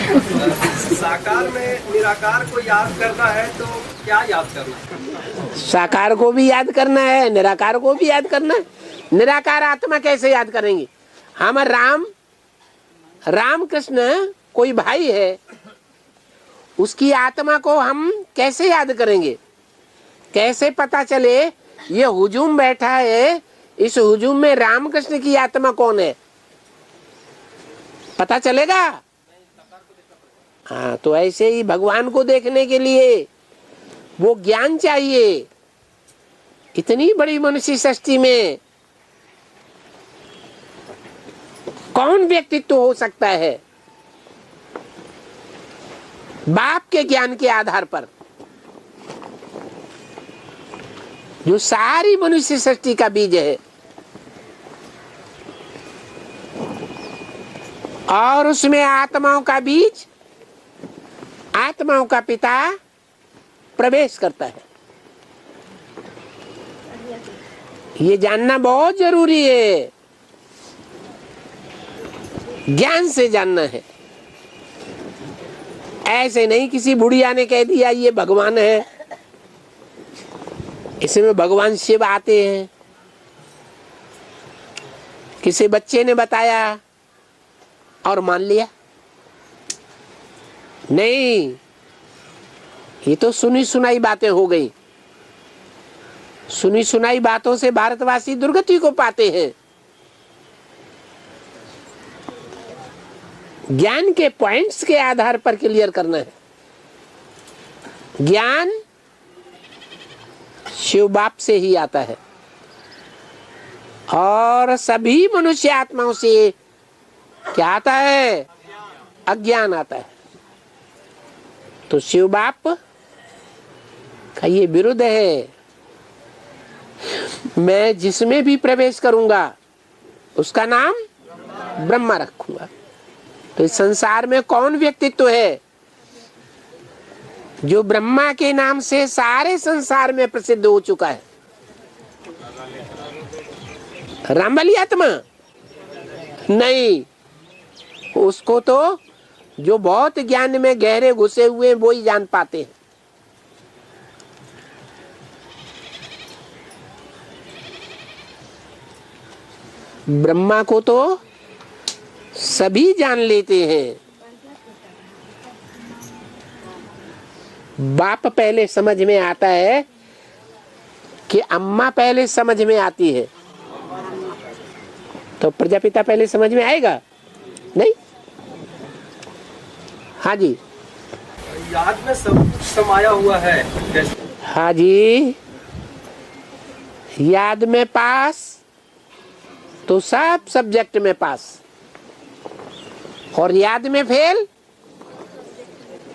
साकार में निराकार को याद करना है तो क्या याद करना है? साकार को भी याद करना है, निराकार को भी याद करना है। निराकार आत्मा कैसे याद करेंगे? हम राम कृष्ण कोई भाई है, उसकी आत्मा को हम कैसे याद करेंगे? कैसे पता चले ये हुजूम बैठा है, इस हुजूम में रामकृष्ण की आत्मा कौन है? पता चलेगा? हाँ, तो ऐसे ही भगवान को देखने के लिए वो ज्ञान चाहिए। इतनी बड़ी मनुष्य सृष्टि में कौन व्यक्तित्व हो सकता है बाप के ज्ञान के आधार पर, जो सारी मनुष्य सृष्टि का बीज है, और उसमें आत्माओं का बीज, आत्माओं का पिता प्रवेश करता है। ये जानना बहुत जरूरी है, ज्ञान से जानना है। ऐसे नहीं किसी बुढ़िया ने कह दिया ये भगवान है, इसमें भगवान शिव आते हैं, किसी बच्चे ने बताया और मान लिया। नहीं, ये तो सुनी सुनाई बातें हो गई। सुनी सुनाई बातों से भारतवासी दुर्गति को पाते हैं। ज्ञान के पॉइंट्स के आधार पर क्लियर करना है। ज्ञान शिव बाप से ही आता है, और सभी मनुष्य आत्माओं से क्या आता है? अज्ञान आता है। तो शिव बाप का ये विरुद्ध है। मैं जिसमें भी प्रवेश करूंगा उसका नाम ब्रह्मा रखूंगा। तो इस संसार में कौन व्यक्तित्व है जो ब्रह्मा के नाम से सारे संसार में प्रसिद्ध हो चुका है? रामबली आत्मा नहीं, उसको तो जो बहुत ज्ञान में गहरे घुसे हुए वो ही जान पाते हैं। ब्रह्मा को तो सभी जान लेते हैं। बाप पहले समझ में आता है कि अम्मा पहले समझ में आती है, तो प्रजापिता पहले समझ में आएगा नहीं? हाँ जी, याद में सब कुछ समाया हुआ है। हाँ जी, याद में पास तो सब सब्जेक्ट में पास, और याद में फेल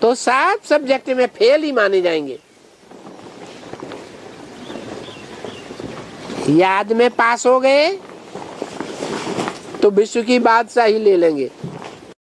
तो सब सब्जेक्ट में फेल ही माने जाएंगे। याद में पास हो गए तो विश्व की बादशाही ले लेंगे।